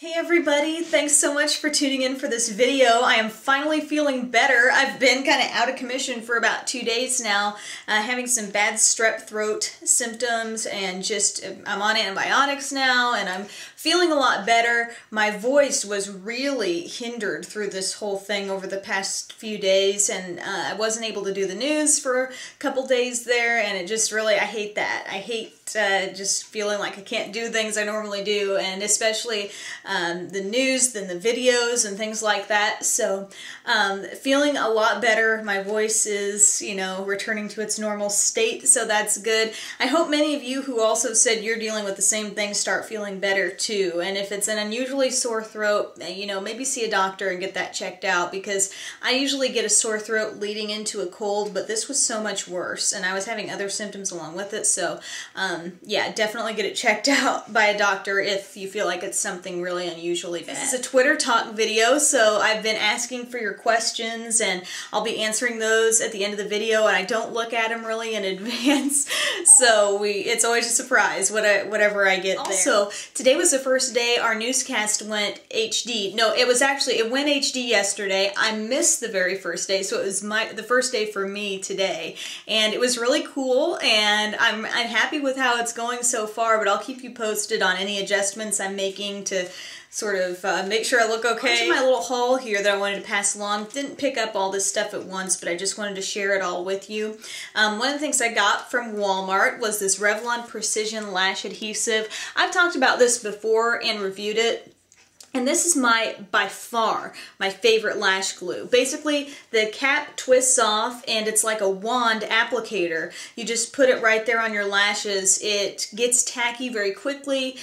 Hey everybody, thanks so much for tuning in for this video. I am finally feeling better. I've been kind of out of commission for about 2 days now, having some bad strep throat symptoms, and just I'm on antibiotics now and I'm feeling a lot better. My voice was really hindered through this whole thing over the past few days, and I wasn't able to do the news for a couple days there, and it just really, I hate that. I hate just feeling like I can't do things I normally do, and especially the news, then the videos and things like that. So feeling a lot better. My voice is, you know, returning to its normal state, so that's good. I hope many of you who also said you're dealing with the same thing start feeling better too. And if it's an unusually sore throat, you know, maybe see a doctor and get that checked out, because I usually get a sore throat leading into a cold, but this was so much worse, and I was having other symptoms along with it. So yeah, definitely get it checked out by a doctor if you feel like it's something really unusually bad. This is a Twitter talk video, so I've been asking for your questions, and I'll be answering those at the end of the video, and I don't look at them really in advance, so it's always a surprise whatever I get there. Also, today was the first day our newscast went HD. No, it went HD yesterday. I missed the very first day, so it was the first day for me today, and it was really cool, and I'm happy with how it's going so far, but I'll keep you posted on any adjustments I'm making to sort of make sure I look okay. My little haul here that I wanted to pass along. Didn't pick up all this stuff at once, but I just wanted to share it all with you. One of the things I got from Walmart was this Revlon Precision Lash Adhesive. I've talked about this before and reviewed it. And this is by far, my favorite lash glue. Basically, the cap twists off and it's like a wand applicator. You just put it right there on your lashes. It gets tacky very quickly.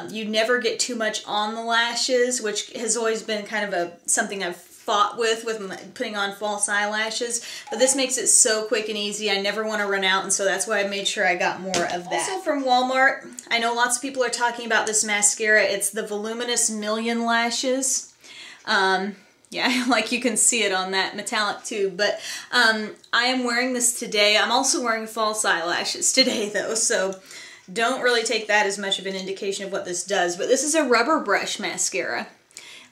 You never get too much on the lashes, which has always been kind of something I've fought with putting on false eyelashes, but this makes it so quick and easy. I never want to run out, and so that's why I made sure I got more of that. Also from Walmart, I know lots of people are talking about this mascara. It's the Voluminous Million Lashes. Yeah, like you can see it on that metallic tube, but I am wearing this today. I'm also wearing false eyelashes today though, so don't really take that as much of an indication of what this does, but this is a rubber brush mascara.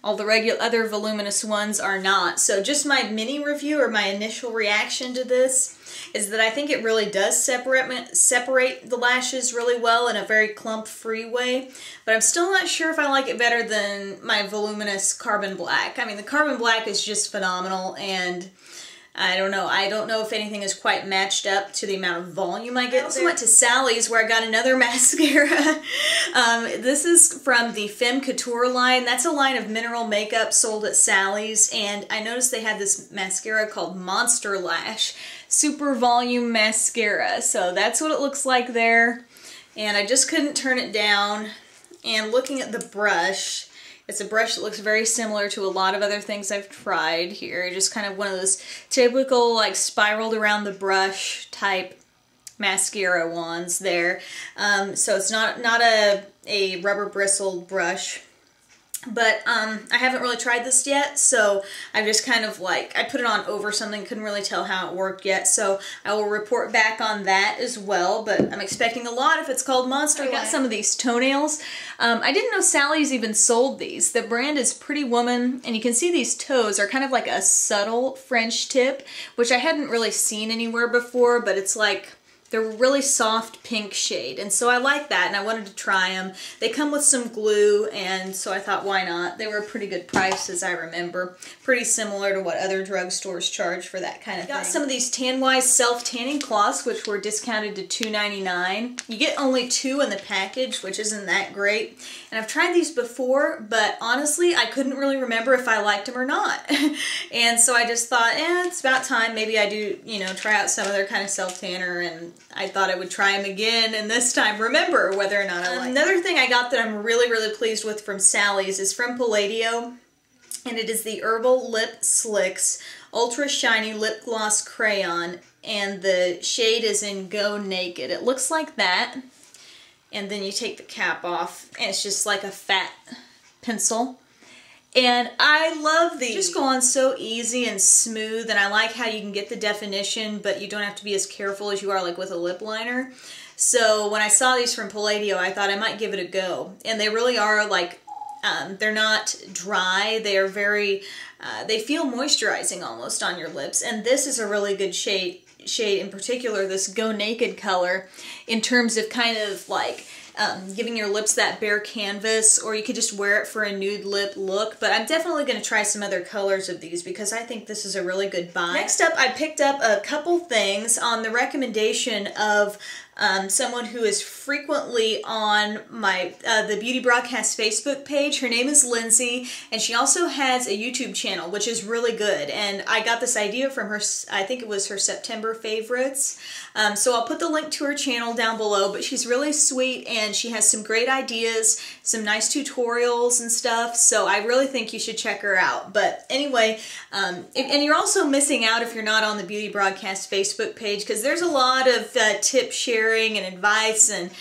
All the other voluminous ones are not. So just my mini review, or my initial reaction to this, is that I think it really does separate the lashes really well in a very clump-free way. But I'm still not sure if I like it better than my voluminous Carbon Black. I mean, the Carbon Black is just phenomenal, and I don't know if anything is quite matched up to the amount of volume I get. I also went to Sally's where I got another mascara. This is from the Femme Couture line. That's a line of mineral makeup sold at Sally's, and I noticed they had this mascara called Monster Lash Super Volume Mascara. So that's what it looks like there, and I just couldn't turn it down. And looking at the brush, it's a brush that looks very similar to a lot of other things I've tried here. Just kind of one of those typical, like, spiraled around the brush type mascara wands there. So it's not a rubber bristled brush. But I haven't really tried this yet, so I've just kind of I put it on over something, couldn't really tell how it worked yet, so I will report back on that as well, but I'm expecting a lot if it's called Monster. I got some of these toenails. I didn't know Sally's even sold these. The brand is Pretty Woman, and you can see these toes are kind of like a subtle French tip, which I hadn't really seen anywhere before, but it's like they're a really soft pink shade, and so I like that, and I wanted to try them. They come with some glue, and so I thought, why not? They were a pretty good price, as I remember. Pretty similar to what other drugstores charge for that kind of thing. Got some of these TanWise self-tanning cloths, which were discounted to $2.99. You get only 2 in the package, which isn't that great. And I've tried these before, but honestly, I couldn't really remember if I liked them or not. And so I just thought, it's about time. Maybe I do, you know, try out some other kind of self-tanner, and I thought I would try them again, and this time remember whether or not I like them. Another thing I got that I'm really, really pleased with from Sally's is from Palladio, and it is the Herbal Lip Slicks Ultra Shiny Lip Gloss Crayon, and the shade is in Go Naked. It looks like that, and then you take the cap off, and it's just like a fat pencil. And I love these. They just go on so easy and smooth, and I like how you can get the definition, but you don't have to be as careful as you are like with a lip liner. So when I saw these from Palladio, I thought I might give it a go. And they really are like They're not dry. They are very, they feel moisturizing almost on your lips. And this is a really good shade in particular, this Go Naked color, in terms of kind of like giving your lips that bare canvas, or you could just wear it for a nude lip look. But I'm definitely going to try some other colors of these because I think this is a really good buy. Next up, I picked up a couple things on the recommendation of someone who is frequently on my the Beauty Broadcast Facebook page. Her name is Lindsay, and she also has a YouTube channel, which is really good. And I got this idea from her, I think it was her September favorites. So I'll put the link to her channel down below, but she's really sweet and she has some great ideas, some nice tutorials and stuff. So I really think you should check her out. But anyway, and you're also missing out if you're not on the Beauty Broadcast Facebook page, because there's a lot of tip sharing and advice and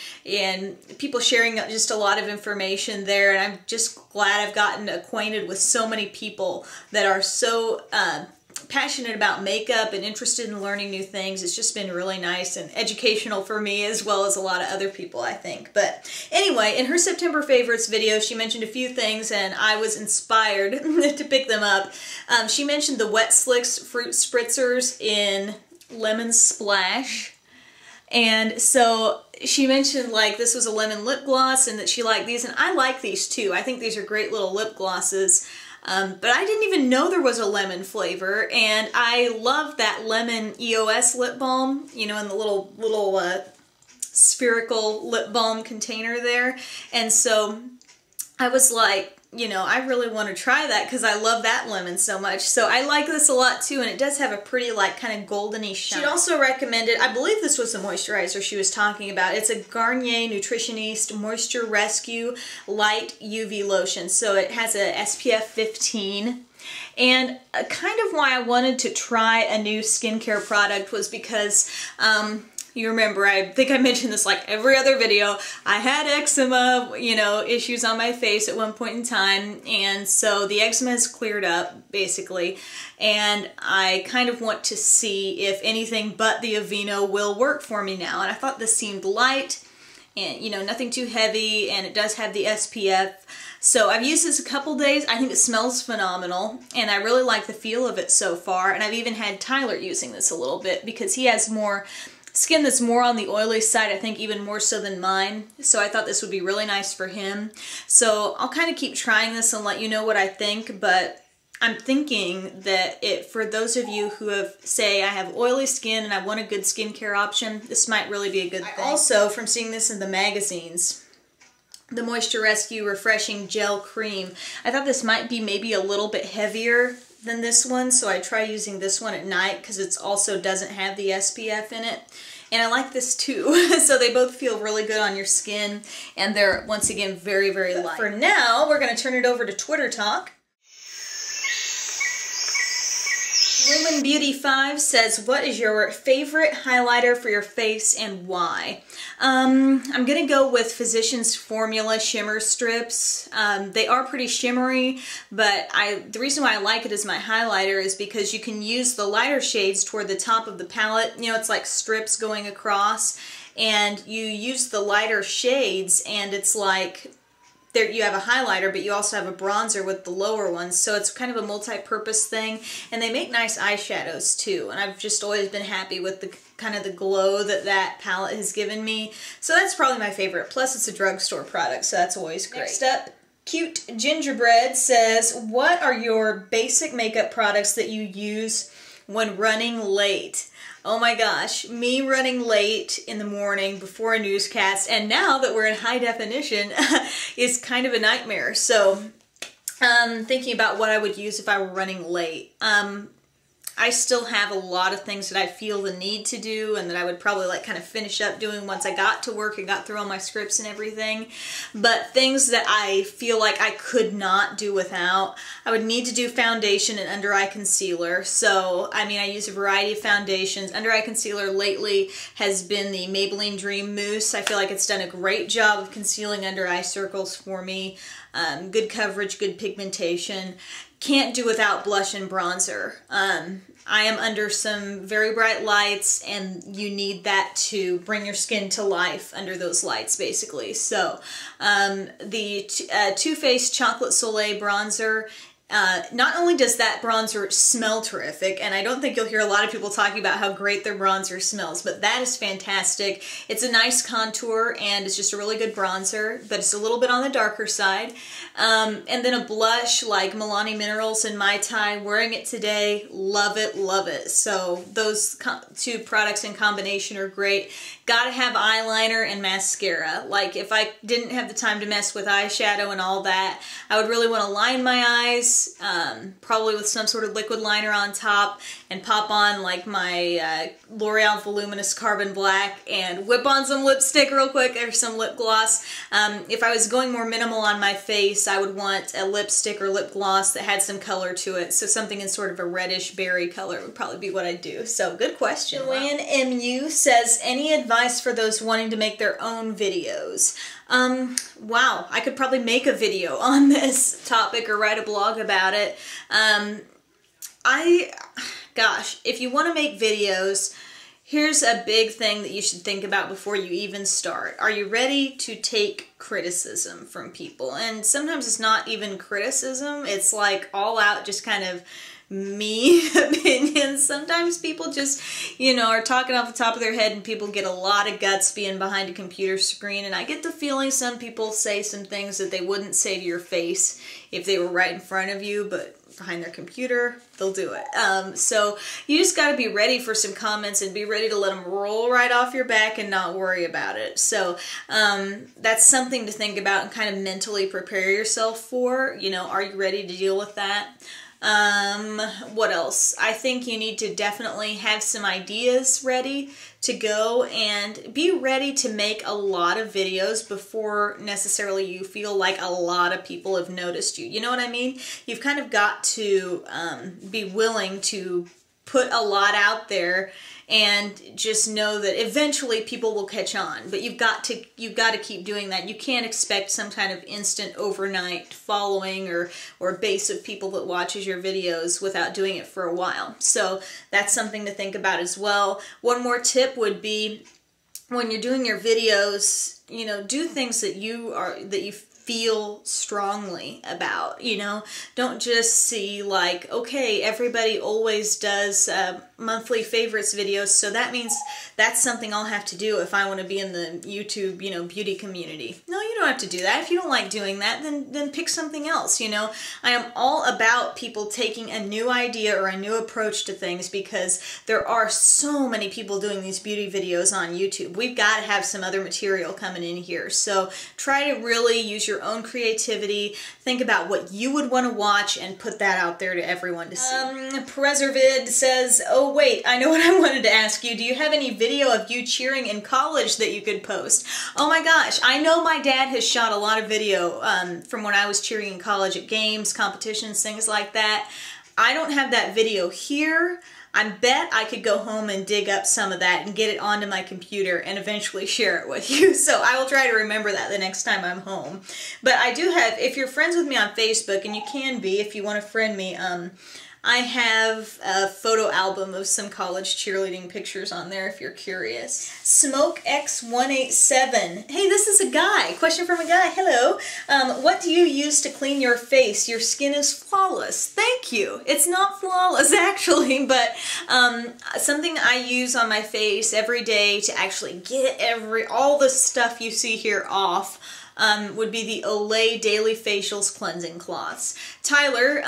people sharing just a lot of information there. And I'm just glad I've gotten acquainted with so many people that are so passionate about makeup and interested in learning new things. It's just been really nice and educational for me, as well as a lot of other people, I think. But anyway, in her September favorites video, she mentioned a few things and I was inspired to pick them up. She mentioned the Wet Slicks Fruit Spritzers in Lemon Splash. And so she mentioned like this was a lemon lip gloss and that she liked these, and I like these too. I think these are great little lip glosses. But I didn't even know there was a lemon flavor, and I love that lemon EOS lip balm, you know, in the little spherical lip balm container there. And so I was like, you know, I really want to try that because I love that lemon so much. So I like this a lot too, and it does have a pretty like kind of goldeny shine. She also recommended, I believe this was the moisturizer she was talking about. It's a Garnier Nutritioniste Moisture Rescue Light UV Lotion. So it has a SPF 15. And kind of why I wanted to try a new skincare product was because you remember, I think I mentioned this like every other video, I had eczema, you know, issues on my face at one point in time, and so the eczema has cleared up, basically, and I kind of want to see if anything but the Aveeno will work for me now, and I thought this seemed light, and, you know, nothing too heavy, and it does have the SPF. So I've used this a couple days. I think it smells phenomenal, and I really like the feel of it so far, and I've even had Tyler using this a little bit because he has more skin that's more on the oily side, I think even more so than mine. So I thought this would be really nice for him. So I'll kind of keep trying this and let you know what I think, but I'm thinking that for those of you who say I have oily skin and I want a good skincare option, this might really be a good thing. Also, from seeing this in the magazines, the Moisture Rescue Refreshing Gel Cream, I thought this might be maybe a little bit heavier than this one, so I try using this one at night because it also doesn't have the SPF in it. And I like this too. So they both feel really good on your skin, and they're, once again, very, very light. For now, we're going to turn it over to Twitter Talk. Lumen Beauty 5 says, what is your favorite highlighter for your face and why? I'm going to go with Physicians Formula Shimmer Strips. They are pretty shimmery, but the reason why I like it as my highlighter is because you can use the lighter shades toward the top of the palette. You know, it's like strips going across, and you use the lighter shades, and it's like there you have a highlighter, but you also have a bronzer with the lower ones, so it's kind of a multi-purpose thing, and they make nice eyeshadows too, and I've just always been happy with the kind of the glow that palette has given me, so that's probably my favorite. Plus it's a drugstore product, so that's always great. Next up, Cute Gingerbread says, what are your basic makeup products that you use when running late? Oh my gosh, me running late in the morning before a newscast, and now that we're in high definition, is kind of a nightmare. So, thinking about what I would use if I were running late. I still have a lot of things that I feel the need to do and that I would probably like kind of finish up doing once I got to work and got through all my scripts and everything. But things that I feel like I could not do without, I would need to do foundation and under eye concealer. So, I mean, I use a variety of foundations. Under eye concealer lately has been the Maybelline Dream Mousse. I feel like it's done a great job of concealing under eye circles for me. good coverage, good pigmentation. Can't do without blush and bronzer. I am under some very bright lights, and you need that to bring your skin to life under those lights, basically. So the Too Faced Chocolate Soleil bronzer, not only does that bronzer smell terrific, and I don't think you'll hear a lot of people talking about how great their bronzer smells, but that is fantastic. It's a nice contour, and it's just a really good bronzer, but it's a little bit on the darker side. And then a blush like Milani Minerals and Mai Tai, wearing it today, love it, love it. So those two products in combination are great. Gotta have eyeliner and mascara. Like, if I didn't have the time to mess with eyeshadow and all that, I would really want to line my eyes, probably with some sort of liquid liner on top, and pop on like my L'Oreal Voluminous Carbon Black, and whip on some lipstick real quick, or some lip gloss. If I was going more minimal on my face, I would want a lipstick or lip gloss that had some color to it, so something in sort of a reddish berry color would probably be what I'd do. So, good question. Joanne MU says, any advice for those wanting to make their own videos? Wow, I could probably make a video on this topic or write a blog about it. Gosh, if you want to make videos, here's a big thing that you should think about before you even start. Are you ready to take criticism from people? And sometimes it's not even criticism, it's like all out just kind of me opinions. Sometimes people just, you know, are talking off the top of their head, and people get a lot of guts being behind a computer screen, and I get the feeling some people say some things that they wouldn't say to your face if they were right in front of you, but behind their computer, they'll do it. So you just got to be ready for some comments, and be ready to let them roll right off your back and not worry about it. So that's something to think about and kind of mentally prepare yourself for. You know, are you ready to deal with that? What else? I think you need to definitely have some ideas ready to go, and be ready to make a lot of videos before necessarily you feel like a lot of people have noticed you. You know what I mean? You've kind of got to be willing to put a lot out there, and just know that eventually people will catch on. But you've got to keep doing that. You can't expect some kind of instant overnight following or base of people that watches your videos without doing it for a while. So that's something to think about as well. One more tip would be, when you're doing your videos, you know, do things that you feel strongly about, you know. Don't just see like, okay, everybody always does monthly favorites videos, so that means that's something I'll have to do if I want to be in the YouTube, you know, beauty community. No, you don't have to do that. If you don't like doing that, then pick something else, you know. I am all about people taking a new idea or a new approach to things, because there are so many people doing these beauty videos on YouTube. We've got to have some other material coming in here. So try to really use your own creativity, think about what you would want to watch, and put that out there to everyone to see. Preservid says, oh wait, I know what I wanted to ask you. Do you have any video of you cheering in college that you could post? Oh my gosh, I know my dad has shot a lot of video from when I was cheering in college at games, competitions, things like that. I don't have that video here. I bet I could go home and dig up some of that and get it onto my computer and eventually share it with you. So I will try to remember that the next time I'm home. But I do have, if you're friends with me on Facebook, and you can be if you want to friend me, I have a photo album of some college cheerleading pictures on there if you're curious. SmokeX187. Hey, this is a guy. Question from a guy. Hello. What do you use to clean your face? Your skin is flawless. Thank you. It's not flawless actually, but something I use on my face every day to actually get all the stuff you see here off would be the Olay Daily Facials Cleansing Cloths. Tyler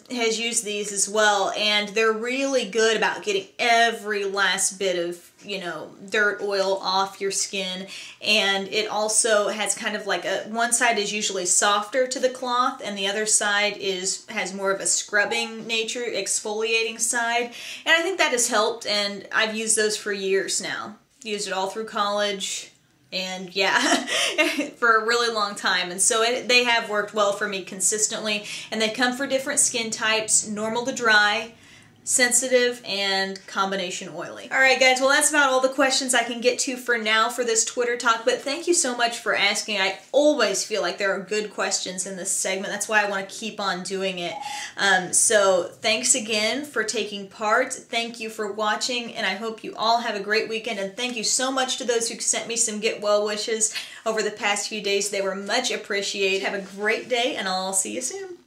has used these as well, and they're really good about getting every last bit of, you know, dirt, oil off your skin. And it also has kind of like one side is usually softer to the cloth, and the other side has more of a scrubbing nature, exfoliating side. And I think that has helped, and I've used those for years now. Used it all through college. And yeah, for a really long time. And so they have worked well for me consistently. And they come for different skin types, normal to dry, sensitive, and combination oily. Alright guys, well that's about all the questions I can get to for now for this Twitter talk, but thank you so much for asking. I always feel like there are good questions in this segment. That's why I want to keep on doing it. So thanks again for taking part. Thank you for watching, and I hope you all have a great weekend, and thank you so much to those who sent me some get well wishes over the past few days. They were much appreciated. Have a great day, and I'll see you soon.